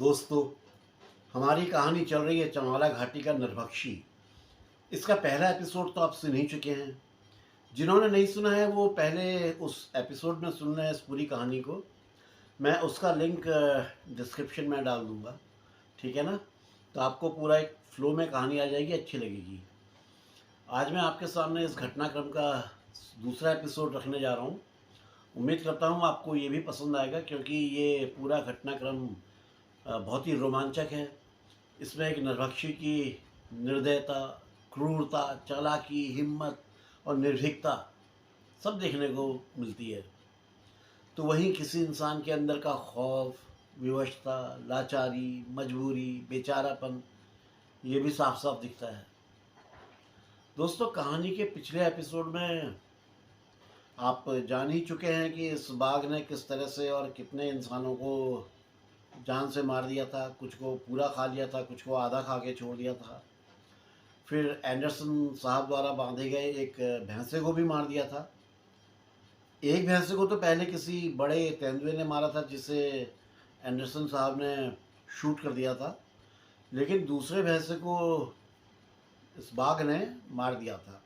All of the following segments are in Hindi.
दोस्तों, हमारी कहानी चल रही है चंवाला घाटी का नरभक्षी। इसका पहला एपिसोड तो आप सुन ही चुके हैं। जिन्होंने नहीं सुना है वो पहले उस एपिसोड में सुन रहे हैं इस पूरी कहानी को। मैं उसका लिंक डिस्क्रिप्शन में डाल दूंगा, ठीक है ना। तो आपको पूरा एक फ्लो में कहानी आ जाएगी, अच्छी लगेगी। आज मैं आपके सामने इस घटनाक्रम का दूसरा एपिसोड रखने जा रहा हूँ। उम्मीद करता हूँ आपको ये भी पसंद आएगा, क्योंकि ये पूरा घटनाक्रम बहुत ही रोमांचक है। इसमें एक नरभक्षी की निर्दयता, क्रूरता, चालाकी, हिम्मत और निर्भीकता सब देखने को मिलती है। तो वहीं किसी इंसान के अंदर का खौफ, विवशता, लाचारी, मजबूरी, बेचारापन, ये भी साफ साफ दिखता है। दोस्तों, कहानी के पिछले एपिसोड में आप जान ही चुके हैं कि इस बाघ ने किस तरह से और कितने इंसानों को जान से मार दिया था। कुछ को पूरा खा लिया था, कुछ को आधा खा के छोड़ दिया था। फिर एंडरसन साहब द्वारा बांधे गए एक भैंसे को भी मार दिया था। एक भैंसे को तो पहले किसी बड़े तेंदुए ने मारा था, जिसे एंडरसन साहब ने शूट कर दिया था। लेकिन दूसरे भैंसे को इस बाघ ने मार दिया था,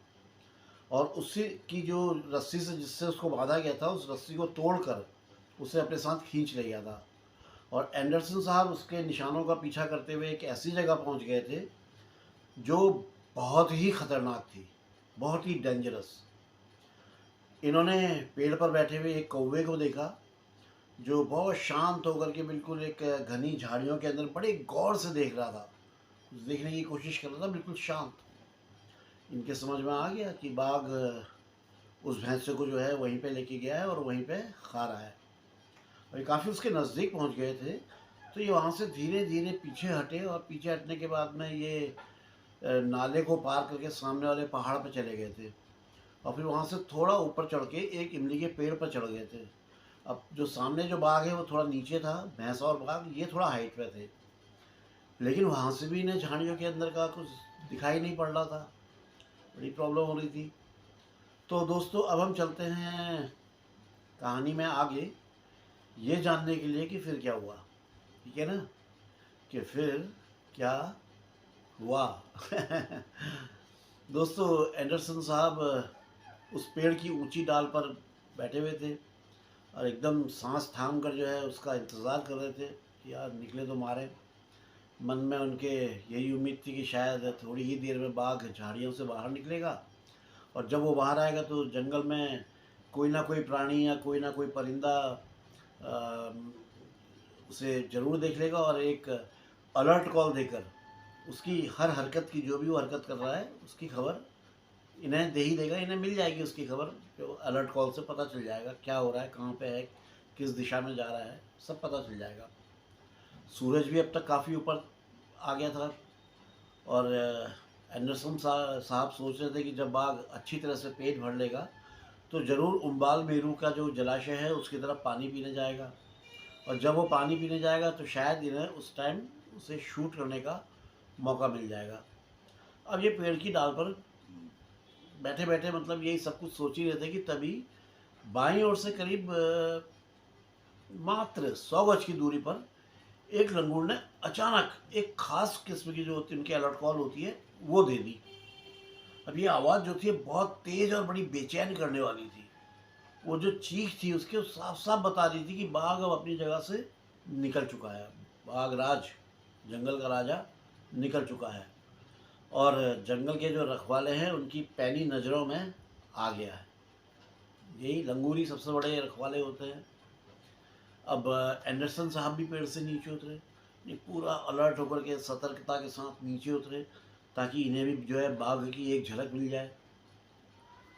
और उसी की जो रस्सी से जिससे उसको बांधा गया था, उस रस्सी को तोड़कर उसे अपने साथ खींच ले गया था। और एंडरसन साहब उसके निशानों का पीछा करते हुए एक ऐसी जगह पहुंच गए थे जो बहुत ही खतरनाक थी, बहुत ही डेंजरस। इन्होंने पेड़ पर बैठे हुए एक कौवे को देखा, जो बहुत शांत होकर के बिल्कुल एक घनी झाड़ियों के अंदर बड़े गौर से देख रहा था, कुछ देखने की कोशिश कर रहा था, बिल्कुल शांत। इनके समझ में आ गया कि बाघ उस भैंसे को जो है वहीं पे लेके गया है और वहीं पे खा रहा है। और ये काफ़ी उसके नज़दीक पहुंच गए थे, तो ये वहाँ से धीरे धीरे पीछे हटे, और पीछे हटने के बाद में ये नाले को पार करके सामने वाले पहाड़ पर चले गए थे। और फिर वहाँ से थोड़ा ऊपर चढ़ के एक इमली के पेड़ पर चढ़ गए थे। अब जो सामने जो बाघ है वो थोड़ा नीचे था, भैंस और बाघ ये थोड़ा हाइट पे थे। लेकिन वहाँ से भी इन्हें झाड़ियों के अंदर का कुछ दिखाई नहीं पड़ रहा था, बड़ी प्रॉब्लम हो रही थी। तो दोस्तों, अब हम चलते हैं कहानी में आगे, ये जानने के लिए कि फिर क्या हुआ, ठीक है ना, कि फिर क्या हुआ। दोस्तों, एंडरसन साहब उस पेड़ की ऊंची डाल पर बैठे हुए थे और एकदम सांस थाम कर जो है उसका इंतज़ार कर रहे थे कि यार निकले तो मारे। मन में उनके यही उम्मीद थी कि शायद थोड़ी ही देर में बाघ झाड़ियों से बाहर निकलेगा, और जब वो बाहर आएगा तो जंगल में कोई ना कोई प्राणी या कोई ना कोई परिंदा उसे ज़रूर देख लेगा, और एक अलर्ट कॉल देकर उसकी हर हरकत की, जो भी वो हरकत कर रहा है उसकी खबर इन्हें दे ही देगा। इन्हें मिल जाएगी उसकी खबर, जो अलर्ट कॉल से पता चल जाएगा क्या हो रहा है, कहाँ पे है, किस दिशा में जा रहा है, सब पता चल जाएगा। सूरज भी अब तक काफ़ी ऊपर आ गया था, और एंडरसन साहब सोच रहे थे कि जब बाघ अच्छी तरह से पेट भर लेगा तो ज़रूर उम्बाल मेरू का जो जलाशय है उसकी तरफ पानी पीने जाएगा, और जब वो पानी पीने जाएगा तो शायद इन्हें उस टाइम उसे शूट करने का मौका मिल जाएगा। अब ये पेड़ की डाल पर बैठे बैठे मतलब यही सब कुछ सोच ही रहे थे कि तभी बाईं ओर से करीब मात्र 100 गज की दूरी पर एक लंगूर ने अचानक एक खास किस्म की जो इनकी अलर्ट कॉल होती है वो दे दी। अब ये आवाज़ जो थी बहुत तेज और बड़ी बेचैन करने वाली थी। वो जो चीख थी उसके साफ साफ बता रही थी कि बाघ अब अपनी जगह से निकल चुका है। बाघ राज, जंगल का राजा, निकल चुका है, और जंगल के जो रखवाले हैं उनकी पैनी नज़रों में आ गया है। यही लंगूरी सबसे बड़े रखवाले होते हैं। अब एंडरसन साहब भी पेड़ से नीचे उतरे, ये पूरा अलर्ट होकर के सतर्कता के साथ नीचे उतरे, ताकि इन्हें भी जो है बाघ की एक झलक मिल जाए।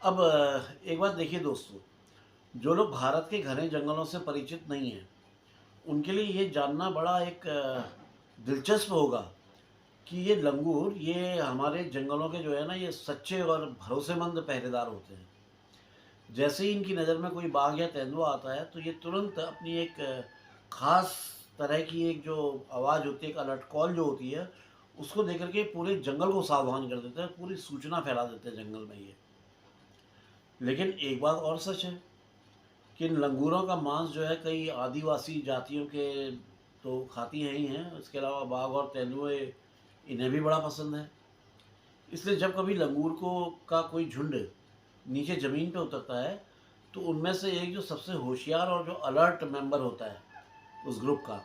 अब एक बात देखिए दोस्तों, जो लोग भारत के घने जंगलों से परिचित नहीं हैं उनके लिए ये जानना बड़ा एक दिलचस्प होगा कि ये लंगूर, ये हमारे जंगलों के जो है ना, ये सच्चे और भरोसेमंद पहरेदार होते हैं। जैसे ही इनकी नज़र में कोई बाघ या तेंदुआ आता है तो ये तुरंत अपनी एक ख़ास तरह की एक जो आवाज़ होती है, एक अलर्ट कॉल जो होती है, उसको देकर के पूरे जंगल को सावधान कर देते हैं, पूरी सूचना फैला देते हैं जंगल में ये। लेकिन एक बात और सच है कि इन लंगूरों का मांस जो है कई आदिवासी जातियों के तो खाती हैं ही हैं, इसके अलावा बाघ और तेंदुए इन्हें भी बड़ा पसंद है। इसलिए जब कभी लंगूर को का कोई झुंड नीचे ज़मीन पे उतरता है, तो उनमें से एक जो सबसे होशियार और जो अलर्ट मेंबर होता है उस ग्रुप का,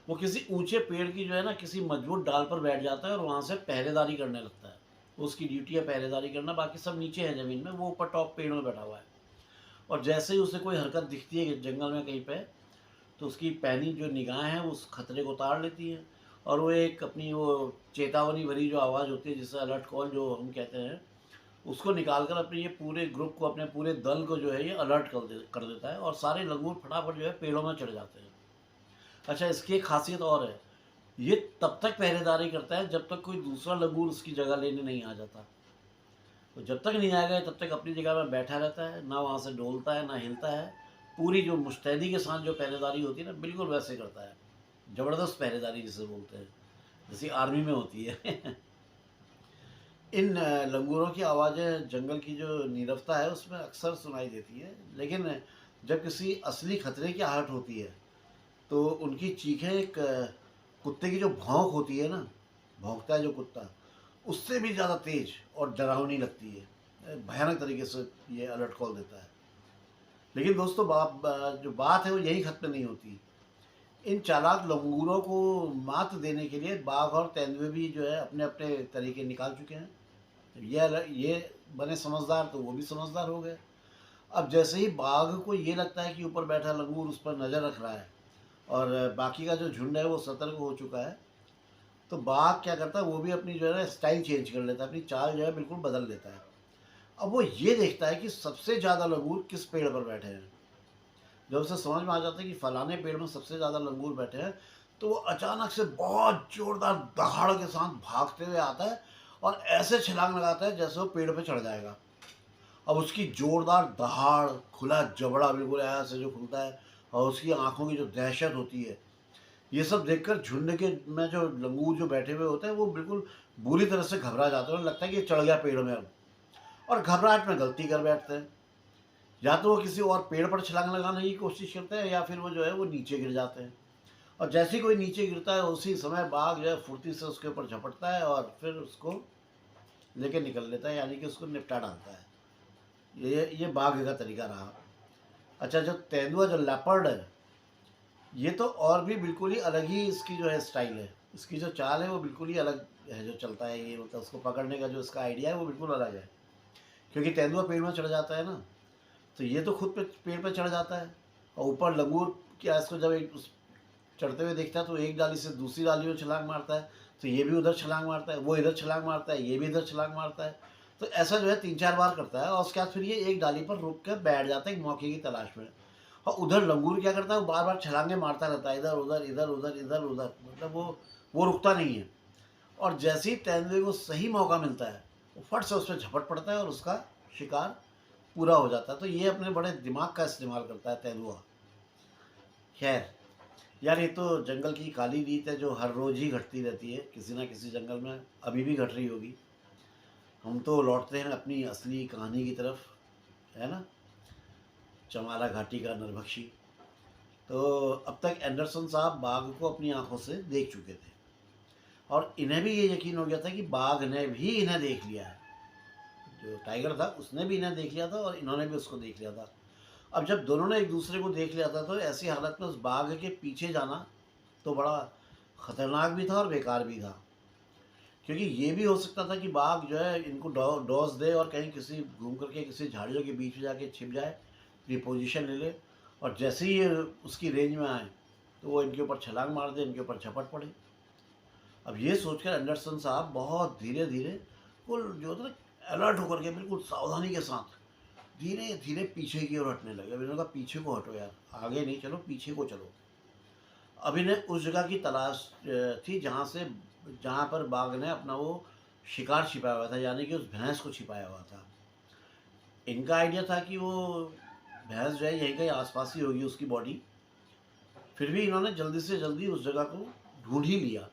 वो किसी ऊँचे पेड़ की जो है ना किसी मजबूत डाल पर बैठ जाता है और वहाँ से पहरेदारी करने लगता है। उसकी ड्यूटी है पहरेदारी करना, बाकी सब नीचे हैं ज़मीन में, वो ऊपर टॉप पेड़ में बैठा हुआ है। और जैसे ही उसे कोई हरकत दिखती है जंगल में कहीं पे, तो उसकी पैनी जो निगाहें हैं उस खतरे को ताड़ लेती हैं और वो एक अपनी वो चेतावनी भरी जो आवाज़ होती है, जिसे अलर्ट कॉल जो हम कहते हैं, उसको निकाल कर अपने ये पूरे ग्रुप को, अपने पूरे दल को जो है ये अलर्ट कर देता है और सारे लंगूर फटाफट जो है पेड़ों में चढ़ जाते हैं। अच्छा, इसकी एक खासियत और है, ये तब तक पहरेदारी करता है जब तक कोई दूसरा लंगूर उसकी जगह लेने नहीं आ जाता। तो जब तक नहीं आएगा तब तक अपनी जगह में बैठा रहता है, ना वहाँ से डोलता है ना हिलता है। पूरी जो मुस्तैदी के साथ जो पहरेदारी होती है ना, बिल्कुल वैसे करता है। ज़बरदस्त पहरेदारी जिसे बोलते हैं, जैसी आर्मी में होती है। इन लंगूरों की आवाज़ें जंगल की जो नीरवता है उसमें अक्सर सुनाई देती है, लेकिन जब किसी असली खतरे की आहट होती है तो उनकी चीखें एक कुत्ते की जो भौंक होती है ना, भौंकता है जो कुत्ता, उससे भी ज़्यादा तेज़ और डरावनी लगती है। भयानक तरीके से ये अलर्ट कॉल देता है। लेकिन दोस्तों, जो बात है वो यही ख़त्म नहीं होती। इन चालाक लंगूरों को मात देने के लिए बाघ और तेंदुए भी जो है अपने अपने तरीके निकाल चुके हैं। ये बने समझदार तो वो भी समझदार हो गए। अब जैसे ही बाघ को ये लगता है कि ऊपर बैठा लंगूर उस पर नज़र रख रहा है और बाकी का जो झुंड है वो सतर्क हो चुका है, तो बाघ क्या करता है, वो भी अपनी जो है ना स्टाइल चेंज कर लेता है, अपनी चाल जो है बिल्कुल बदल लेता है। अब वो ये देखता है कि सबसे ज़्यादा लंगूर किस पेड़ पर बैठे हैं। जब उसे समझ में आ जाता है कि फलाने पेड़ में सबसे ज़्यादा लंगूर बैठे हैं, तो वो अचानक से बहुत ज़ोरदार दहाड़ के साथ भागते हुए आता है और ऐसे छलांग लगाता है जैसे वो पेड़ पे चढ़ जाएगा। अब उसकी ज़ोरदार दहाड़, खुला जबड़ा बिल्कुल ऐसे जो खुलता है और उसकी आँखों की जो दहशत होती है, ये सब देखकर झुंड के में जो लंगूर जो बैठे हुए होते हैं वो बिल्कुल बुरी तरह से घबरा जाते हैं और लगता है कि ये चढ़ गया पेड़ में अब, और घबराहट में गलती कर बैठते हैं। या तो वो किसी और पेड़ पर छलांग लगाने की कोशिश करते हैं या फिर वो जो है वो नीचे गिर जाते हैं। और जैसे ही कोई नीचे गिरता है उसी समय बाघ जो है फुर्ती से उसके ऊपर झपटता है और फिर उसको लेके निकल लेता है, यानी कि उसको निपटा डालता है। ये बाघ का तरीका रहा। अच्छा, जो तेंदुआ जो लेपर्ड है, ये तो और भी बिल्कुल ही अलग ही इसकी जो है स्टाइल है। इसकी जो चाल है वो बिल्कुल ही अलग है, जो चलता है ये, मतलब उसको पकड़ने का जो इसका आइडिया है वो बिल्कुल अलग है। क्योंकि तेंदुआ पेड़ में चढ़ जाता है ना, तो ये तो खुद पे पेड़ पे चढ़ जाता है और ऊपर लंगूर क्या, इसको जब एक उस चढ़ते हुए देखता है तो एक डाली से दूसरी डाली में छलांग मारता है, तो ये भी उधर छलांग मारता है, वो इधर छलांग मारता है, ये भी इधर छलांग मारता है। तो ऐसा जो है 3-4 बार करता है और उसके बाद फिर ये एक डाली पर रुक कर बैठ जाता है एक मौके की तलाश में। और उधर लंगूर क्या करता है, वो बार बार छलांगे मारता रहता है, इधर उधर इधर उधर इधर उधर, मतलब वो रुकता नहीं है। और जैसे ही तेंदुए को सही मौका मिलता है, वो फट से उस पर झपट पड़ता है और उसका शिकार पूरा हो जाता है। तो ये अपने बड़े दिमाग का इस्तेमाल करता है तेंदुआ। खैर यार, ये तो जंगल की काली रीत है जो हर रोज़ ही घटती रहती है किसी ना किसी जंगल में, अभी भी घट रही होगी। हम तो लौटते हैं अपनी असली कहानी की तरफ, है ना, चमाला घाटी का नरभक्षी। तो अब तक एंडरसन साहब बाघ को अपनी आंखों से देख चुके थे और इन्हें भी ये यकीन हो गया था कि बाघ ने भी इन्हें देख लिया है। जो टाइगर था उसने भी इन्हें देख लिया था और इन्होंने भी उसको देख लिया था। अब जब दोनों ने एक दूसरे को देख लिया था तो ऐसी हालत में उस बाघ के पीछे जाना तो बड़ा खतरनाक भी था और बेकार भी था, क्योंकि ये भी हो सकता था कि बाघ जो है इनको डॉज दे और कहीं किसी घूम करके किसी झाड़ियों के बीच में जाके छिप जाए, अपनी पोजीशन ले ले, और जैसे ही ये उसकी रेंज में आए तो वो इनके ऊपर छलांग मार दे, इनके ऊपर झपट पड़े। अब ये सोचकर एंडरसन साहब बहुत धीरे धीरे, बिल्कुल जो होता है अलर्ट होकर के, बिल्कुल सावधानी के साथ धीरे धीरे पीछे की ओर हटने लगे। अब इन्होंने कहा पीछे को हटो यार, आगे नहीं चलो, पीछे को चलो। अब इन्हें उस जगह की तलाश थी जहाँ पर बाघ ने अपना वो शिकार छिपाया हुआ था, यानी कि उस भैंस को छिपाया हुआ था। इनका आइडिया था कि वो भैंस जो है यहीं कहीं आसपास ही होगी उसकी बॉडी। फिर भी इन्होंने जल्दी से जल्दी उस जगह को ढूंढ ही लिया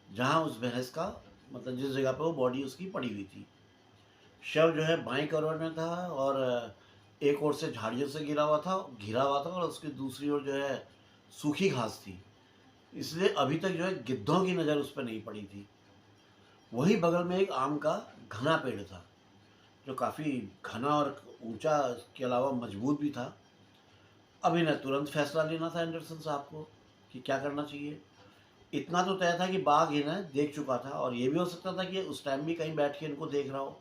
जहाँ उस भैंस का, मतलब जिस जगह पर वो बॉडी उसकी पड़ी हुई थी। शव जो है बाएं करोड़ में था और एक ओर से झाड़ियों से घिरा हुआ था और उसकी दूसरी ओर जो है सूखी घास थी। इसलिए अभी तक जो है गिद्धों की नज़र उस पर नहीं पड़ी थी। वहीं बगल में एक आम का घना पेड़ था, जो काफ़ी घना और ऊंचा, इसके अलावा मजबूत भी था। अब इन्हें तुरंत फैसला लेना था एंडरसन साहब को कि क्या करना चाहिए। इतना तो तय था कि बाघ इन्हें देख चुका था, और ये भी हो सकता था कि उस टाइम भी कहीं बैठ के इनको देख रहा हो।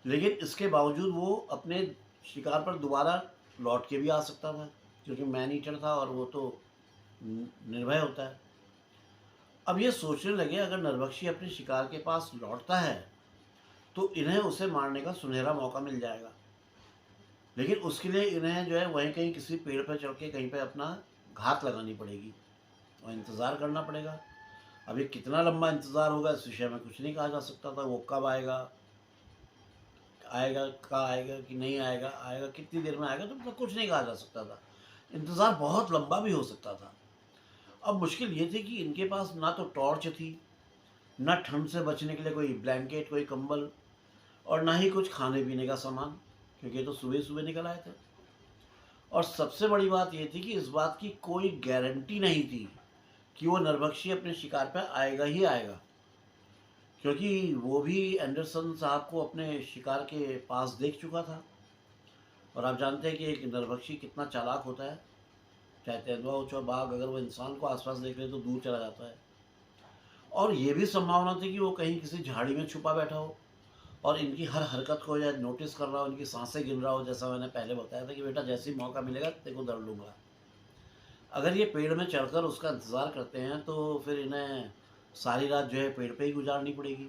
लेकिन इसके बावजूद वो अपने शिकार पर दोबारा लौट के भी आ सकता था, क्योंकि मैन ईटर था और वो तो निर्भय होता है। अब ये सोचने लगे, अगर नरभक्षी अपने शिकार के पास लौटता है तो इन्हें उसे मारने का सुनहरा मौका मिल जाएगा। लेकिन उसके लिए इन्हें जो है वहीं कहीं किसी पेड़ पर चढ़ के कहीं पे अपना घात लगानी पड़ेगी और इंतज़ार करना पड़ेगा। अब ये कितना लंबा इंतज़ार होगा इस विषय में कुछ नहीं कहा जा सकता था। वो कब आएगा, आएगा कहाँ आएगा कि नहीं आएगा, आएगा कितनी देर में आएगा, तो मतलब कुछ नहीं कहा जा सकता था। इंतज़ार बहुत लंबा भी हो सकता था। अब मुश्किल ये थी कि इनके पास ना तो टॉर्च थी, ना ठंड से बचने के लिए कोई ब्लैंकेट, कोई कंबल, और ना ही कुछ खाने पीने का सामान, क्योंकि ये तो सुबह सुबह निकल आए थे। और सबसे बड़ी बात ये थी कि इस बात की कोई गारंटी नहीं थी कि वो नरभक्षी अपने शिकार पर आएगा ही आएगा, क्योंकि वो भी एंडरसन साहब को अपने शिकार के पास देख चुका था। और आप जानते हैं कि एक नरभक्षी कितना चालाक होता है। चाहे तेंदुआ हो चाहे बाघ, अगर वो इंसान को आसपास देख ले तो दूर चला जाता है। और ये भी संभावना थी कि वो कहीं किसी झाड़ी में छुपा बैठा हो और इनकी हर हरकत को या नोटिस कर रहा हो, इनकी सांसें गिन रहा हो, जैसा मैंने पहले बताया था कि बेटा जैसे ही मौका मिलेगा तेरे को दौड़ लूँगा। अगर ये पेड़ में चढ़कर उसका इंतज़ार करते हैं तो फिर इन्हें सारी रात जो है पेड़ पे ही गुजारनी पड़ेगी,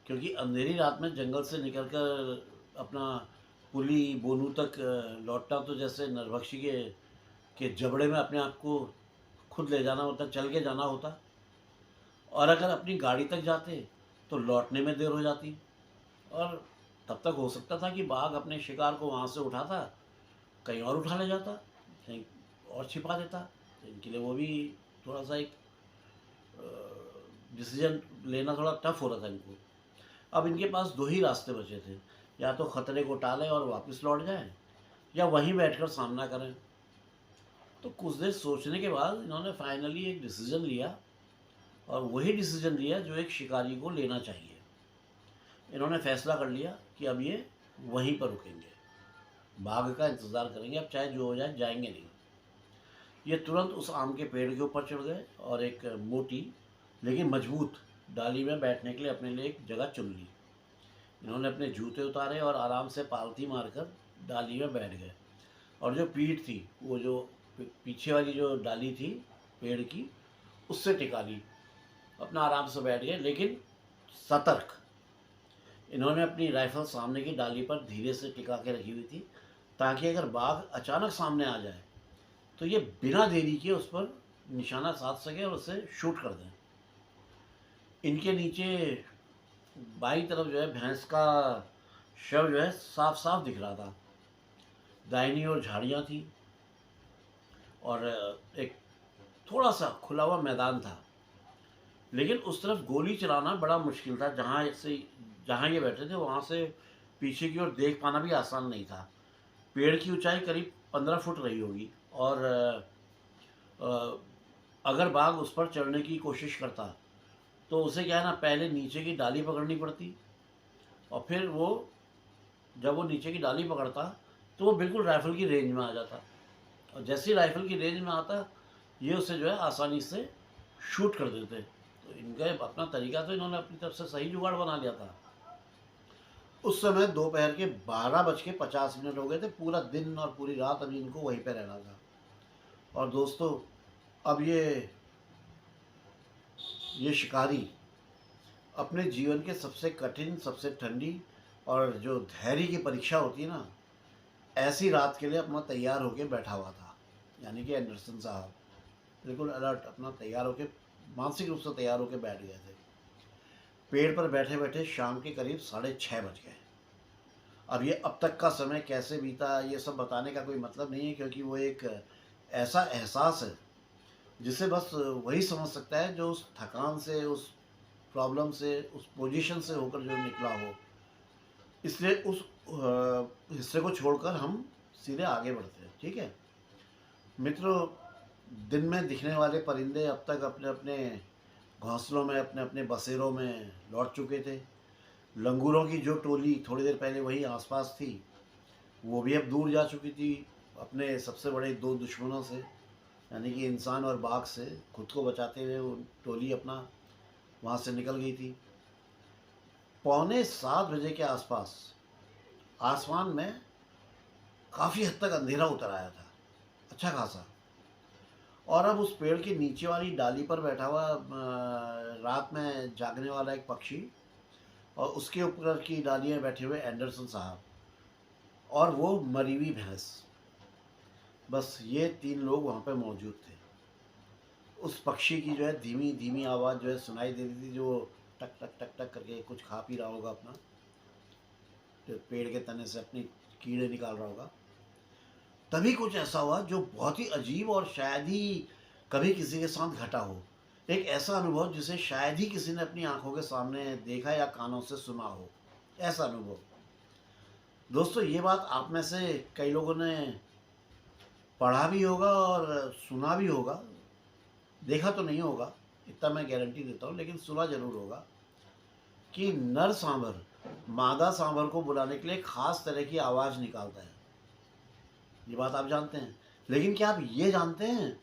क्योंकि अंधेरी रात में जंगल से निकलकर अपना पुली बोनू तक लौटना तो जैसे नरभक्षी के जबड़े में अपने आप को खुद ले जाना होता, चल के जाना होता। और अगर अपनी गाड़ी तक जाते तो लौटने में देर हो जाती, और तब तक हो सकता था कि बाघ अपने शिकार को वहाँ से उठाता, कहीं और उठा ले जाता, कहीं और छिपा देता। तो इनके लिए वो भी थोड़ा सा एक डिसीजन लेना थोड़ा टफ हो रहा था इनको। अब इनके पास दो ही रास्ते बचे थे, या तो खतरे को टालें और वापस लौट जाएं, या वहीं बैठकर सामना करें। तो कुछ देर सोचने के बाद इन्होंने फाइनली एक डिसीजन लिया, और वही डिसीजन लिया जो एक शिकारी को लेना चाहिए। इन्होंने फैसला कर लिया कि अब ये वहीं पर रुकेंगे, बाघ का इंतज़ार करेंगे, अब चाहे जो हो जाए जाएंगे नहीं। ये तुरंत उस आम के पेड़ के ऊपर चढ़ गए और एक मोटी लेकिन मजबूत डाली में बैठने के लिए अपने लिए एक जगह चुन ली। इन्होंने अपने जूते उतारे और आराम से पालथी मारकर डाली में बैठ गए, और जो पीठ थी वो जो पीछे वाली जो डाली थी पेड़ की, उससे टिका ली। अपना आराम से बैठ गए, लेकिन सतर्क। इन्होंने अपनी राइफल सामने की डाली पर धीरे से टिका के रखी हुई थी, ताकि अगर बाघ अचानक सामने आ जाए तो ये बिना देरी के उस पर निशाना साध सके और उसे शूट कर दें। इनके नीचे बाईं तरफ जो है भैंस का शव जो है साफ साफ दिख रहा था। दाहिनी ओर झाड़ियाँ थी और एक थोड़ा सा खुला हुआ मैदान था, लेकिन उस तरफ गोली चलाना बड़ा मुश्किल था। जहाँ ये बैठे थे वहाँ से पीछे की ओर देख पाना भी आसान नहीं था। पेड़ की ऊंचाई करीब 15 फुट रही होगी, और अगर बाघ उस पर चढ़ने की कोशिश करता तो उसे क्या है ना, पहले नीचे की डाली पकड़नी पड़ती, और फिर वो जब वो नीचे की डाली पकड़ता तो वो बिल्कुल राइफ़ल की रेंज में आ जाता, और जैसे ही राइफ़ल की रेंज में आता ये उसे जो है आसानी से शूट कर देते। तो इनका अपना तरीका, तो इन्होंने अपनी तरफ से सही जुगाड़ बना लिया था। उस समय दोपहर के 12:50 हो गए थे। पूरा दिन और पूरी रात अभी इनको वहीं पे रहना था। और दोस्तों, अब ये शिकारी अपने जीवन के सबसे कठिन, सबसे ठंडी और जो धैर्य की परीक्षा होती है ना, ऐसी रात के लिए अपना तैयार होके बैठा हुआ था। यानी कि एंडरसन साहब बिल्कुल अलर्ट, अपना तैयार होके, मानसिक रूप से तैयार होके बैठ गए थे। पेड़ पर बैठे बैठे शाम के करीब 6:30 बज गए। अब ये अब तक का समय कैसे बीता ये सब बताने का कोई मतलब नहीं है, क्योंकि वो एक ऐसा एहसास है जिसे बस वही समझ सकता है जो उस थकान से, उस प्रॉब्लम से, उस पोजीशन से होकर जो निकला हो। इसलिए उस हिस्से को छोड़कर हम सीधे आगे बढ़ते हैं, ठीक है मित्रों। दिन में दिखने वाले परिंदे अब तक अपने अपने घोंसलों में, अपने अपने बसेरों में लौट चुके थे। लंगूरों की जो टोली थोड़ी देर पहले वहीं आसपास थी, वो भी अब दूर जा चुकी थी अपने सबसे बड़े दो दुश्मनों से, यानी कि इंसान और बाघ से। खुद को बचाते हुए वो टोली अपना वहाँ से निकल गई थी। पौने 7 बजे के आसपास आसमान में काफ़ी हद तक अंधेरा उतर आया था, अच्छा खासा। और अब उस पेड़ के नीचे वाली डाली पर बैठा हुआ रात में जागने वाला एक पक्षी, और उसके ऊपर की डाली में बैठे हुए एंडरसन साहब, और वो मरी हुई भैंस। बस ये 3 लोग वहाँ पे मौजूद थे। उस पक्षी की जो है धीमी धीमी आवाज़ जो है सुनाई दे रही थी, जो टक टक टक टक करके कुछ खा पी रहा होगा अपना, जो पेड़ के तने से अपनी कीड़े निकाल रहा होगा। तभी कुछ ऐसा हुआ जो बहुत ही अजीब और शायद ही कभी किसी के साथ घटा हो। एक ऐसा अनुभव जिसे शायद ही किसी ने अपनी आंखों के सामने देखा या कानों से सुना हो, ऐसा अनुभव। दोस्तों, ये बात आप में से कई लोगों ने पढ़ा भी होगा और सुना भी होगा। देखा तो नहीं होगा, इतना मैं गारंटी देता हूँ, लेकिन सुना ज़रूर होगा कि नर सांभर मादा सांभर को बुलाने के लिए खास तरह की आवाज़ निकालता है। ये बात आप जानते हैं। लेकिन क्या आप ये जानते हैं,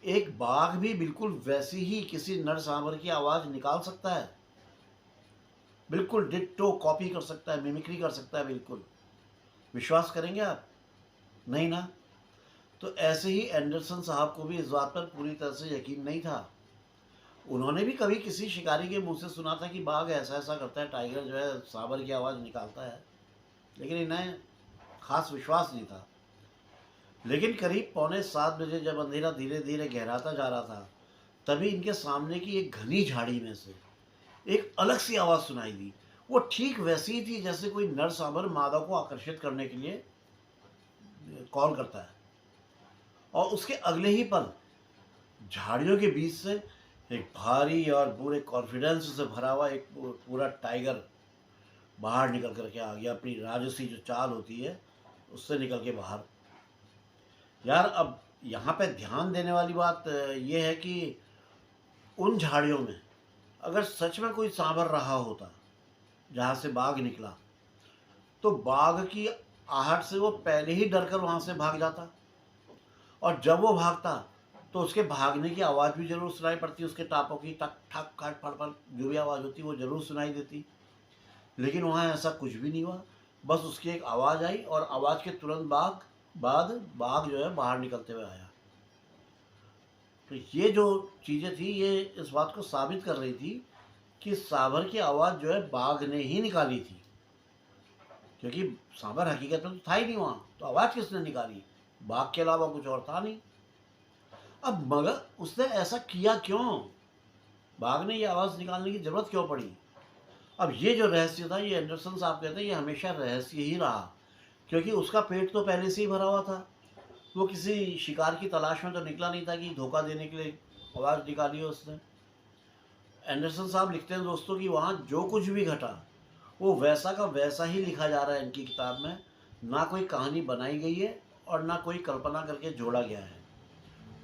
एक बाघ भी बिल्कुल वैसी ही किसी नर सांभर की आवाज़ निकाल सकता है। बिल्कुल डिट्टो कॉपी कर सकता है, मिमिक्री कर सकता है बिल्कुल। विश्वास करेंगे आप? नहीं ना? तो ऐसे ही एंडरसन साहब को भी इस बात पर पूरी तरह से यकीन नहीं था। उन्होंने भी कभी किसी शिकारी के मुंह से सुना था कि बाघ ऐसा ऐसा करता है, टाइगर जो है सांभर की आवाज़ निकालता है, लेकिन इन्हें खास विश्वास नहीं था। लेकिन करीब पौने 7 बजे जब अंधेरा धीरे धीरे गहराता जा रहा था, तभी इनके सामने की एक घनी झाड़ी में से एक अलग सी आवाज़ सुनाई दी। वो ठीक वैसी ही थी जैसे कोई नर सांभर मादा को आकर्षित करने के लिए कॉल करता है। और उसके अगले ही पल झाड़ियों के बीच से एक भारी और पूरे कॉन्फिडेंस से भरा हुआ एक पूरा टाइगर बाहर निकल करके आ गया, अपनी राजसी जो चाल होती है उससे निकल के बाहर। यार, अब यहाँ पे ध्यान देने वाली बात ये है कि उन झाड़ियों में अगर सच में कोई सांभर रहा होता जहाँ से बाघ निकला, तो बाघ की आहट से वो पहले ही डर कर वहाँ से भाग जाता। और जब वो भागता तो उसके भागने की आवाज़ भी ज़रूर सुनाई पड़ती, उसके टापों की टक ठक खट फड़ फड़ जो भी आवाज़ होती वो ज़रूर सुनाई देती। लेकिन वहाँ ऐसा कुछ भी नहीं हुआ। बस उसकी एक आवाज़ आई और आवाज़ के तुरंत बाद बाघ जो है बाहर निकलते हुए आया। तो ये जो चीज़ें थी ये इस बात को साबित कर रही थी कि सांभर की आवाज़ जो है बाघ ने ही निकाली थी, क्योंकि सांभर हकीकत में तो था ही नहीं वहाँ, तो आवाज़ किसने निकाली? बाघ के अलावा कुछ और था नहीं। अब मगर उसने ऐसा किया क्यों? बाघ ने ये आवाज़ निकालने की ज़रूरत क्यों पड़ी? अब ये जो रहस्य था, ये एंडरसन साहब कहते हैं ये हमेशा रहस्य ही रहा, क्योंकि उसका पेट तो पहले से ही भरा हुआ था। वो किसी शिकार की तलाश में तो निकला नहीं था कि धोखा देने के लिए आवाज़ निकाली हो उसने। एंडरसन साहब लिखते हैं दोस्तों कि वहाँ जो कुछ भी घटा वो वैसा का वैसा ही लिखा जा रहा है इनकी किताब में। ना कोई कहानी बनाई गई है और ना कोई कल्पना करके जोड़ा गया है।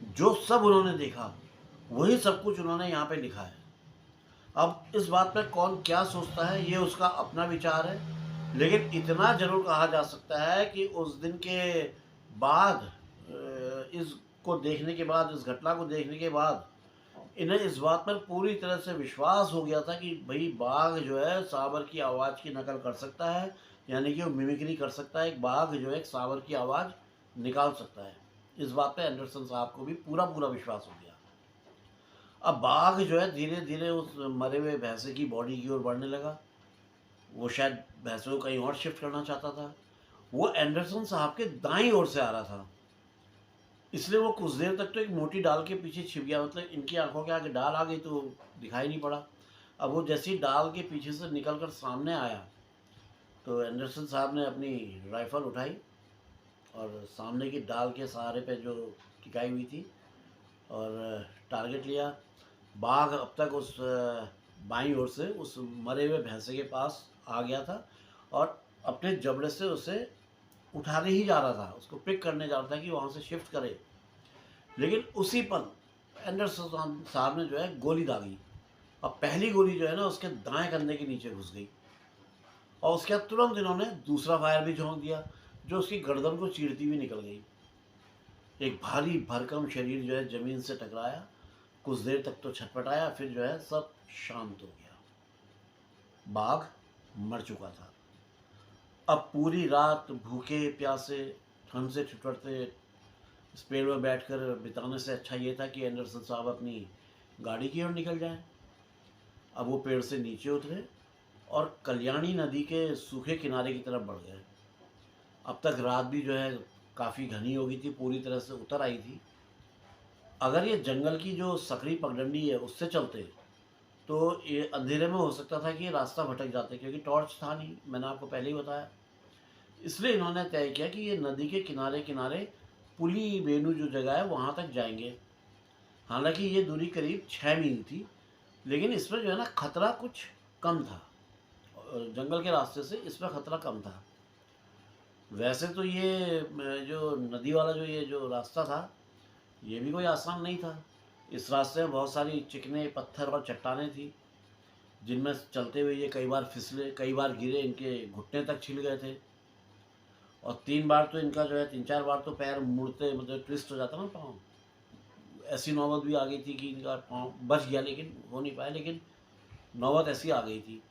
जो सब उन्होंने देखा वही सब कुछ उन्होंने यहाँ पे लिखा है। अब इस बात पर कौन क्या सोचता है ये उसका अपना विचार है, लेकिन इतना ज़रूर कहा जा सकता है कि उस दिन के बाद इसको देखने के बाद, इस घटना को देखने के बाद इन्हें इस बात पर पूरी तरह से विश्वास हो गया था कि भाई बाघ जो है सांभर की आवाज़ की नकल कर सकता है, यानी कि वो मिमिक्री कर सकता है। एक बाघ जो है एक सांभर की आवाज़ निकाल सकता है। इस बात पे एंडरसन साहब को भी पूरा पूरा विश्वास हो गया। अब बाघ जो है धीरे धीरे उस मरे हुए भैंसे की बॉडी की ओर बढ़ने लगा। वो शायद भैंसे को कहीं और शिफ्ट करना चाहता था। वो एंडरसन साहब के दाईं ओर से आ रहा था, इसलिए वो कुछ देर तक तो एक मोटी डाल के पीछे छिप गया। मतलब इनकी आंखों के आगे डाल आ गई तो दिखाई नहीं पड़ा। अब वो जैसी डाल के पीछे से निकल कर सामने आया तो एंडरसन साहब ने अपनी राइफल उठाई और सामने की डाल के सहारे पे जो टिकाई हुई थी और टारगेट लिया। बाघ अब तक उस बाईं ओर से उस मरे हुए भैंसे के पास आ गया था और अपने जबड़े से उसे उठाने ही जा रहा था, उसको पिक करने जा रहा था कि वहाँ से शिफ्ट करे। लेकिन उसी पल एंडरसन साहब ने जो है गोली दागी। अब पहली गोली जो है ना उसके दाएं कंधे के नीचे घुस गई और उसके बाद तुरंत इन्होंने दूसरा फायर भी झोंक दिया जो उसकी गर्दन को चीरती हुई निकल गई। एक भारी भरकम शरीर जो है जमीन से टकराया, कुछ देर तक तो छटपटाया, फिर जो है सब शांत हो गया। बाघ मर चुका था। अब पूरी रात भूखे प्यासे ठंड से ठिठुरते इस पेड़ में बैठकर बिताने से अच्छा ये था कि एंडरसन साहब अपनी गाड़ी की ओर निकल जाएं। अब वो पेड़ से नीचे उतरे और कल्याणी नदी के सूखे किनारे की तरफ बढ़ गए। अब तक रात भी जो है काफ़ी घनी हो गई थी, पूरी तरह से उतर आई थी। अगर ये जंगल की जो सकरी पगडंडी है उससे चलते तो ये अंधेरे में हो सकता था कि ये रास्ता भटक जाते, क्योंकि टॉर्च था नहीं, मैंने आपको पहले ही बताया। इसलिए इन्होंने तय किया कि ये नदी के किनारे किनारे पुली बेनू जो जगह है वहाँ तक जाएंगे। हालांकि ये दूरी करीब 6 मील थी, लेकिन इसमें जो है ना खतरा कुछ कम था। जंगल के रास्ते से इसमें खतरा कम था। वैसे तो ये जो नदी वाला जो ये जो रास्ता था ये भी कोई आसान नहीं था। इस रास्ते में बहुत सारी चिकने पत्थर और चट्टानें थी जिनमें चलते हुए ये कई बार फिसले, कई बार गिरे, इनके घुटने तक छिल गए थे। और 3 बार तो इनका जो है 3-4 बार तो पैर मुड़ते मतलब ट्विस्ट हो जाता ना पाँव। ऐसी नौबत भी आ गई थी कि इनका पाँव बच गया, लेकिन हो नहीं पाया, लेकिन नौबत ऐसी आ गई थी।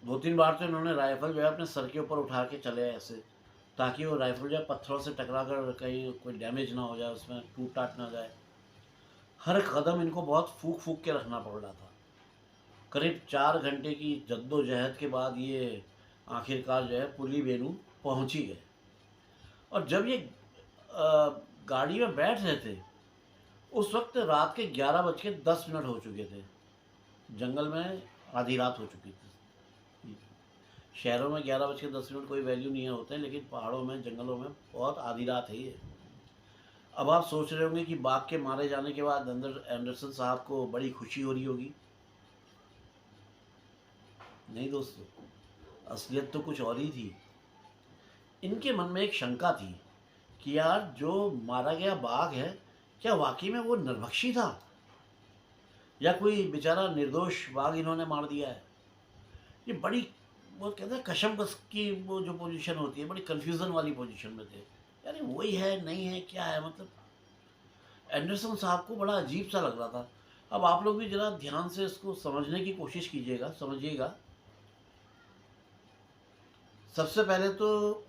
2-3 बार तो इन्होंने राइफ़ल जो है अपने सर के ऊपर उठा के चले ऐसे, ताकि वो राइफ़ल जो है पत्थरों से टकरा कर कहीं कोई डैमेज ना हो जाए, उसमें टूट टाट ना जाए। हर कदम इनको बहुत फूक फूक के रखना पड़ रहा था। करीब 4 घंटे की जद्दोजहद के बाद ये आखिरकार जो है पुली बेनू पहुंच ही गए। और जब ये गाड़ी में बैठ रहे थे उस वक्त रात के 11:10 हो चुके थे। जंगल में आधी रात हो चुकी थी। शहरों में 11:10 कोई वैल्यू नहीं होते, लेकिन पहाड़ों में जंगलों में बहुत आधी रात है ये। अब आप सोच रहे होंगे कि बाघ के मारे जाने के बाद अंदर एंडरसन साहब को बड़ी खुशी हो रही होगी। नहीं दोस्तों, असलियत तो कुछ और ही थी। इनके मन में एक शंका थी कि यार जो मारा गया बाघ है क्या वाकई में वो नरभक्षी था, या कोई बेचारा निर्दोष बाघ इन्होंने मार दिया है। ये बड़ी, वो कहते हैं कशमकश की वो जो पोजीशन होती है, बड़ी कन्फ्यूज़न वाली पोजीशन में थे। यार ये वही है नहीं है क्या है, मतलब एंडरसन साहब को बड़ा अजीब सा लग रहा था। अब आप लोग भी ज़रा ध्यान से इसको समझने की कोशिश कीजिएगा, समझिएगा। सबसे पहले तो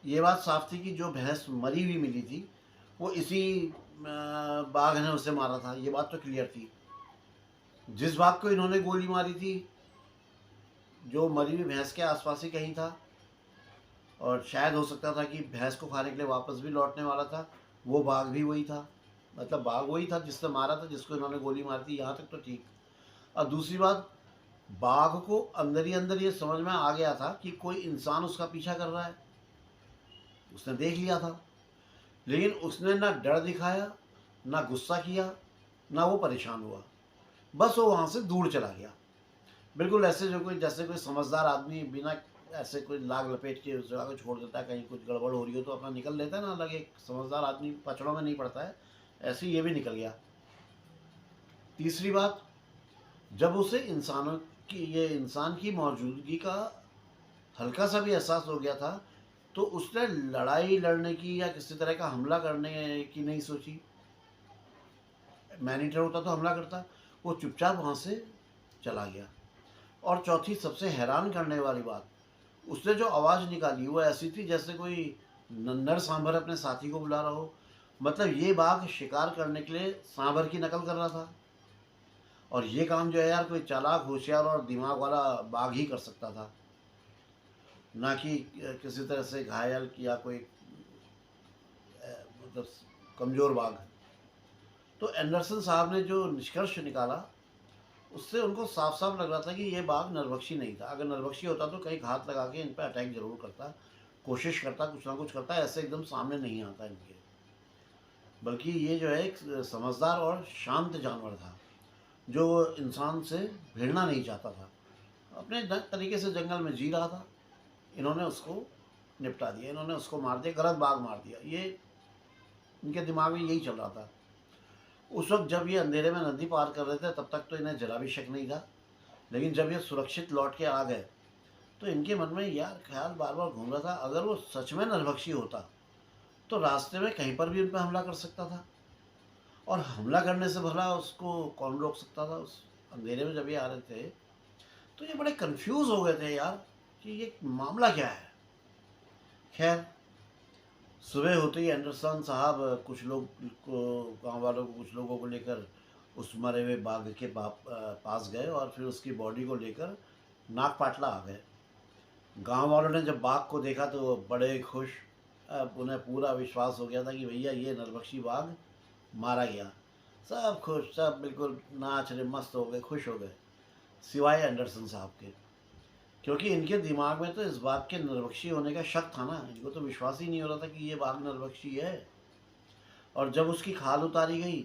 ये बात साफ थी कि जो भैंस मरी हुई मिली थी वो इसी बाघ ने उसे मारा था, ये बात तो क्लियर थी। जिस बाघ को इन्होंने गोली मारी थी जो मरी हुई भैंस के आसपास ही कहीं था, और शायद हो सकता था कि भैंस को खाने के लिए वापस भी लौटने वाला था। वो बाघ भी वही था, मतलब बाघ वही था जिसने मारा था, जिसको इन्होंने गोली मारी थी, यहाँ तक तो ठीक। और दूसरी बात, बाघ को अंदर ही अंदर ये समझ में आ गया था कि कोई इंसान उसका पीछा कर रहा है, उसने देख लिया था। लेकिन उसने ना डर दिखाया, ना गुस्सा किया, ना वो परेशान हुआ, बस वो वहाँ से दूर चला गया। बिल्कुल ऐसे जो कोई, जैसे कोई समझदार आदमी बिना ऐसे कोई लाग लपेट के उस जगह को छोड़ देता है, कहीं कुछ गड़बड़ हो रही हो तो अपना निकल लेता है ना, अलग। एक समझदार आदमी पचड़ों में नहीं पड़ता है, ऐसे ये भी निकल गया। तीसरी बात, जब उसे इंसानों की, ये इंसान की मौजूदगी का हल्का सा भी एहसास हो गया था, तो उसने लड़ाई लड़ने की या किसी तरह का हमला करने की नहीं सोची। मैनीटर होता तो हमला करता, वो चुपचाप वहाँ से चला गया। और चौथी सबसे हैरान करने वाली बात, उसने जो आवाज़ निकाली वो ऐसी थी जैसे कोई नर सांभर अपने साथी को बुला रहा हो। मतलब ये बाघ शिकार करने के लिए सांभर की नकल कर रहा था, और ये काम जो है यार कोई चालाक, होशियार और दिमाग वाला बाघ ही कर सकता था, ना कि किसी तरह से घायल या कोई मतलब कमज़ोर बाघ। तो एंडरसन साहब ने जो निष्कर्ष निकाला उससे उनको साफ साफ लग रहा था कि ये बाघ नरभक्षी नहीं था। अगर नरभक्षी होता तो कहीं घात लगा के इन पर अटैक जरूर करता, कोशिश करता, कुछ ना कुछ करता, ऐसे एकदम सामने नहीं आता इनके। बल्कि ये जो है एक समझदार और शांत जानवर था जो इंसान से भिड़ना नहीं चाहता था, अपने तरीके से जंगल में जी रहा था। इन्होंने उसको निपटा दिया, इन्होंने उसको मार दिया, गलत बाघ मार दिया। ये इनके दिमाग में यही चल रहा था। उस वक्त जब ये अंधेरे में नदी पार कर रहे थे तब तक तो इन्हें जरा भी शक नहीं था, लेकिन जब ये सुरक्षित लौट के आ गए तो इनके मन में यार ख्याल बार बार घूम रहा था, अगर वो सच में नरभक्षी होता तो रास्ते में कहीं पर भी उन पर हमला कर सकता था, और हमला करने से भला उसको कौन रोक सकता था। उस अंधेरे में जब ये आ रहे थे तो ये बड़े कंफ्यूज हो गए थे यार कि ये मामला क्या है। खैर, सुबह होते ही एंडरसन साहब कुछ लोग को, गांव वालों को, कुछ लोगों को लेकर उस मरे हुए बाघ के पास गए और फिर उसकी बॉडी को लेकर नागपाटला आ गए। गांव वालों ने जब बाघ को देखा तो वो बड़े खुश। अब उन्हें पूरा विश्वास हो गया था कि भैया ये नरभक्षी बाघ मारा गया। सब खुश, सब बिल्कुल नाच रहे, मस्त हो गए, खुश हो गए, सिवाय एंडरसन साहब के, क्योंकि इनके दिमाग में तो इस बाघ के नरभक्षी होने का शक था ना। इनको तो विश्वास ही नहीं हो रहा था कि ये बाघ नरभक्षी है। और जब उसकी खाल उतारी गई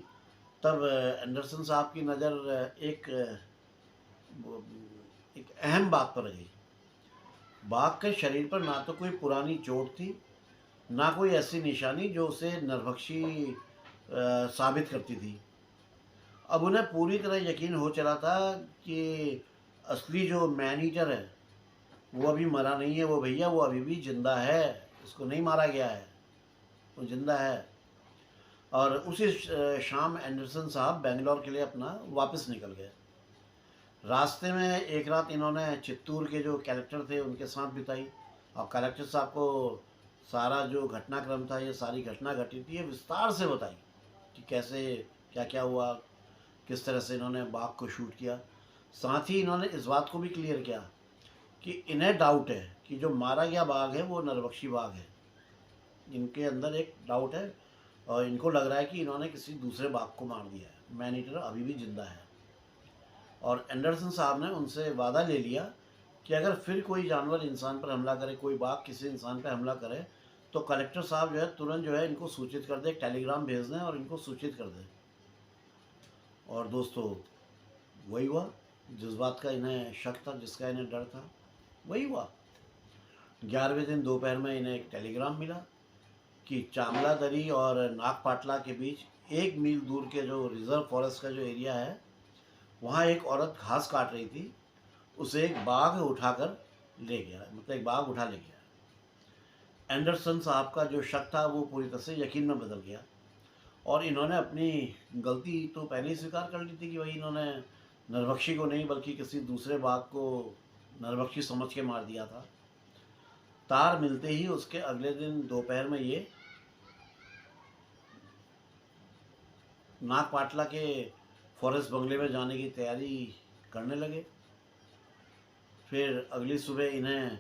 तब एंडरसन साहब की नज़र एक अहम बात पर गई। बाघ के शरीर पर ना तो कोई पुरानी चोट थी, ना कोई ऐसी निशानी जो उसे नरभक्षी साबित करती थी। अब उन्हें पूरी तरह यकीन हो चला था कि असली जो मैन ईटर है वो अभी मरा नहीं है, वो भैया वो अभी भी जिंदा है, उसको नहीं मारा गया है, वो जिंदा है। और उसी शाम एंडरसन साहब बेंगलोर के लिए अपना वापस निकल गए। रास्ते में एक रात इन्होंने चित्तूर के जो कलेक्टर थे उनके साथ बिताई, और कलेक्टर साहब को सारा जो घटनाक्रम था, ये सारी घटना घटी थी, ये विस्तार से बताई कि कैसे क्या क्या हुआ, किस तरह से इन्होंने बाघ को शूट किया। साथ ही इन्होंने इस बात को भी क्लियर किया कि इन्हें डाउट है कि जो मारा गया बाघ है वो नरभक्षी बाघ है। इनके अंदर एक डाउट है और इनको लग रहा है कि इन्होंने किसी दूसरे बाघ को मार दिया है, मैन ईटर अभी भी जिंदा है। और एंडरसन साहब ने उनसे वादा ले लिया कि अगर फिर कोई जानवर इंसान पर हमला करे, कोई बाघ किसी इंसान पर हमला करे, तो कलेक्टर साहब जो है तुरंत जो है इनको सूचित कर दे, टेलीग्राम भेज दें और इनको सूचित कर दें। और दोस्तों, वही हुआ जिस बात का इन्हें शक था, जिसका इन्हें डर था, वही हुआ। 11वें दिन दोपहर में इन्हें एक टेलीग्राम मिला कि चामला दरी और नागपाटला के बीच 1 मील दूर के जो रिजर्व फॉरेस्ट का जो एरिया है, वहाँ एक औरत घास काट रही थी, उसे एक बाघ उठाकर ले गया, मतलब एक बाघ उठा ले गया। एंडरसन साहब का जो शक था वो पूरी तरह से यकीन में बदल गया, और इन्होंने अपनी गलती तो पहले ही स्वीकार कर ली थी कि वही इन्होंने नरभक्षी को नहीं बल्कि किसी दूसरे बाघ को नरभक्षी समझ के मार दिया था। तार मिलते ही उसके अगले दिन दोपहर में ये नागपाटला के फॉरेस्ट बंगले में जाने की तैयारी करने लगे। फिर अगली सुबह इन्हें,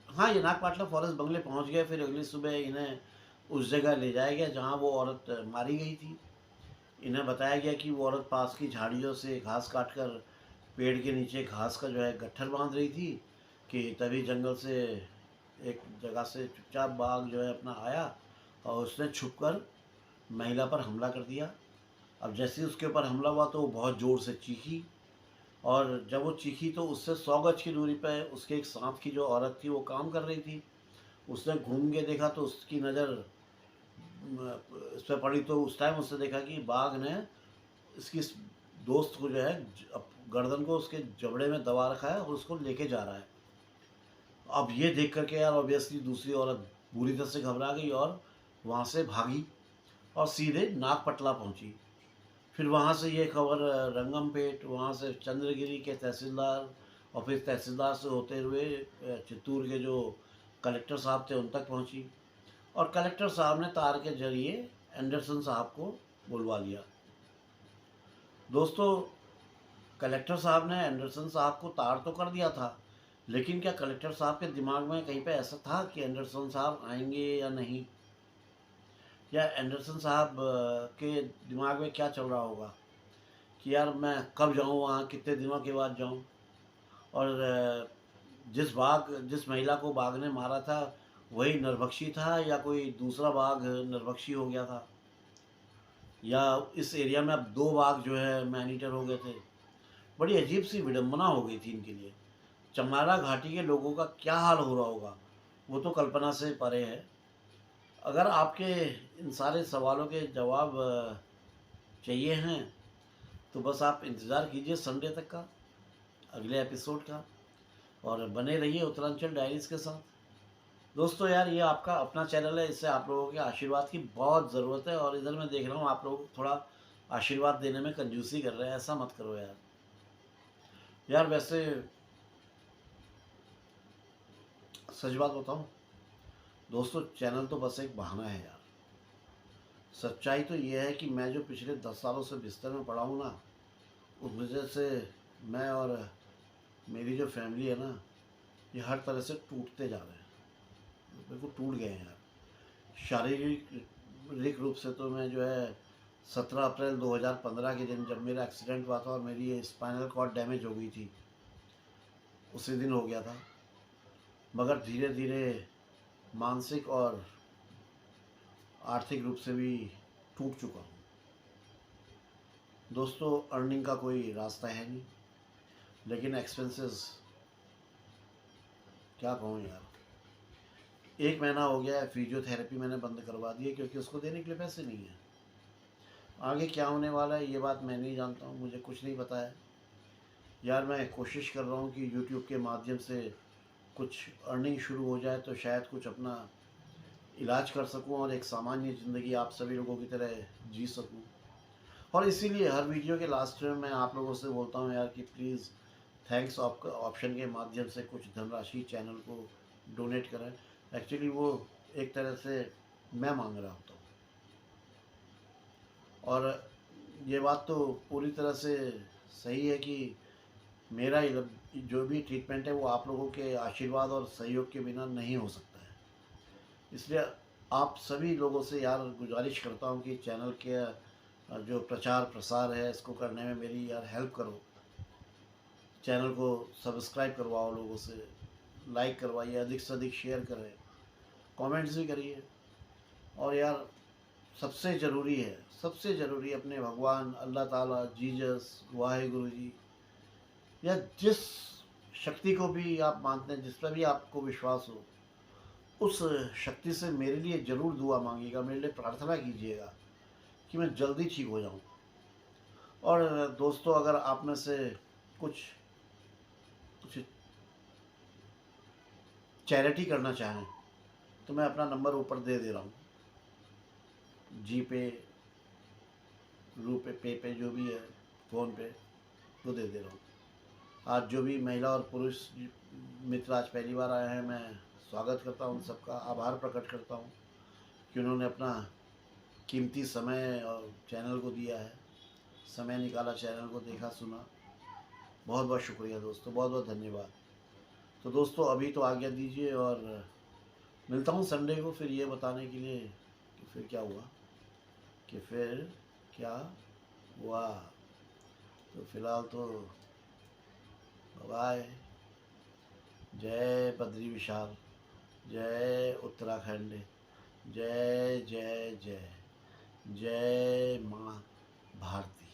हाँ, ये नागपाटला फॉरेस्ट बंगले पहुंच गए। फिर अगली सुबह इन्हें उस जगह ले जाया गया जहां वो औरत मारी गई थी। इन्हें बताया गया कि वो औरत पास की झाड़ियों से घास काटकर पेड़ के नीचे घास का जो है गट्ठर बांध रही थी कि तभी जंगल से एक जगह से चुपचाप बाघ जो है अपना आया और उसने छुपकर महिला पर हमला कर दिया। अब जैसे ही उसके ऊपर हमला हुआ तो वो बहुत ज़ोर से चीखी, और जब वो चीखी तो उससे 100 गज की दूरी पर उसके एक साथ की जो औरत थी वो काम कर रही थी। उसने घूम के देखा तो उसकी नज़र इस पर पड़ी, तो उस टाइम उसने देखा कि बाघ ने इसकी दोस्त को जो है गर्दन को उसके जबड़े में दबा रखा है और उसको लेके जा रहा है। अब ये देख करके यार ऑब्वियसली दूसरी औरत बुरी तरह से घबरा गई और वहाँ से भागी और सीधे नागपटला पहुँची। फिर वहाँ से ये खबर रंगमपेट, वहाँ से चंद्रगिरी के तहसीलदार, और फिर तहसीलदार से होते हुए चित्तूर के जो कलेक्टर साहब थे उन तक पहुँची, और कलेक्टर साहब ने तार के जरिए एंडरसन साहब को बुलवा लिया। दोस्तों, कलेक्टर साहब ने एंडरसन साहब को तार तो कर दिया था, लेकिन क्या कलेक्टर साहब के दिमाग में कहीं पे ऐसा था कि एंडरसन साहब आएंगे या नहीं, या एंडरसन साहब के दिमाग में क्या चल रहा होगा कि यार मैं कब जाऊं वहाँ, कितने दिनों के बाद जाऊं, और जिस महिला को बाघ ने मारा था वही नरभक्षी था या कोई दूसरा बाघ नरभक्षी हो गया था, या इस एरिया में अब 2 बाघ जो है मैन ईटर हो गए थे। बड़ी अजीब सी विडंबना हो गई थी इनके लिए। चमारा घाटी के लोगों का क्या हाल हो रहा होगा वो तो कल्पना से परे है। अगर आपके इन सारे सवालों के जवाब चाहिए हैं तो बस आप इंतज़ार कीजिए संडे तक का, अगले एपिसोड का, और बने रहिए उत्तरांचल डायरीज़ के साथ। दोस्तों यार, ये आपका अपना चैनल है, इससे आप लोगों के आशीर्वाद की बहुत ज़रूरत है, और इधर मैं देख रहा हूँ आप लोग थोड़ा आशीर्वाद देने में कंजूसी कर रहे हैं। ऐसा मत करो यार। यार वैसे सच बात बताऊँ दोस्तों, चैनल तो बस एक बहाना है यार। सच्चाई तो ये है कि मैं जो पिछले 10 सालों से बिस्तर में पड़ा हूँ ना, उस वजह से मैं और मेरी जो फैमिली है ना, ये हर तरह से टूटते जा रहे हैं, बिल्कुल टूट गए हैं यार। शारीरिक रूप से तो मैं जो है 17 अप्रैल 2015 के दिन, जब मेरा एक्सीडेंट हुआ था और मेरी ये स्पाइनल कॉर्ड डैमेज हो गई थी, उसी दिन हो गया था। मगर धीरे धीरे मानसिक और आर्थिक रूप से भी टूट चुका हूँ दोस्तों। अर्निंग का कोई रास्ता है नहीं, लेकिन एक्सपेंसेस क्या कहूँ यार। 1 महीना हो गया है, फिजियोथेरेपी मैंने बंद करवा दी है, क्योंकि उसको देने के लिए पैसे नहीं हैं। आगे क्या होने वाला है ये बात मैं नहीं जानता हूँ, मुझे कुछ नहीं पता है यार। मैं कोशिश कर रहा हूँ कि यूट्यूब के माध्यम से कुछ अर्निंग शुरू हो जाए, तो शायद कुछ अपना इलाज कर सकूँ और एक सामान्य ज़िंदगी आप सभी लोगों की तरह जी सकूँ। और इसीलिए हर वीडियो के लास्ट में मैं आप लोगों से बोलता हूँ यार कि प्लीज़ थैंक्स ऑप्शन के माध्यम से कुछ धनराशि चैनल को डोनेट करें। एक्चुअली वो एक तरह से मैं मांग रहा होता हूँ, और ये बात तो पूरी तरह से सही है कि मेरा जो भी ट्रीटमेंट है वो आप लोगों के आशीर्वाद और सहयोग के बिना नहीं हो सकता है। इसलिए आप सभी लोगों से यार गुजारिश करता हूँ कि चैनल के जो प्रचार प्रसार है इसको करने में मेरी यार हेल्प करो। चैनल को सब्सक्राइब करवाओ, लोगों से लाइक करवाइए, अधिक से अधिक शेयर करें, कमेंट्स भी करिए। और यार सबसे ज़रूरी अपने भगवान अल्लाह ताला, जीसस, वाहेगुरु जी, या जिस शक्ति को भी आप मानते हैं, जिस पर भी आपको विश्वास हो, उस शक्ति से मेरे लिए ज़रूर दुआ मांगिएगा, मेरे लिए प्रार्थना कीजिएगा कि मैं जल्दी ठीक हो जाऊं। और दोस्तों, अगर आप में से कुछ कुछ चैरिटी करना चाहें तो मैं अपना नंबर ऊपर दे रहा हूँ। जी पे, रूपे पे जो भी है, फ़ोन पे, वो दे रहा हूँ। आज जो भी महिला और पुरुष मित्र आज पहली बार आए हैं, मैं स्वागत करता हूँ, उन सबका आभार प्रकट करता हूँ कि उन्होंने अपना कीमती समय और चैनल को दिया है, समय निकाला, चैनल को देखा सुना। बहुत बहुत शुक्रिया दोस्तों, बहुत बहुत धन्यवाद। तो दोस्तों अभी तो आज्ञा दीजिए, और मिलता हूँ संडे को फिर ये बताने के लिए कि फिर क्या हुआ, कि फिर क्या हुआ। तो फिलहाल तो बाय। जय बद्री विशाल, जय उत्तराखंड, जय जय जय, जय माँ भारती।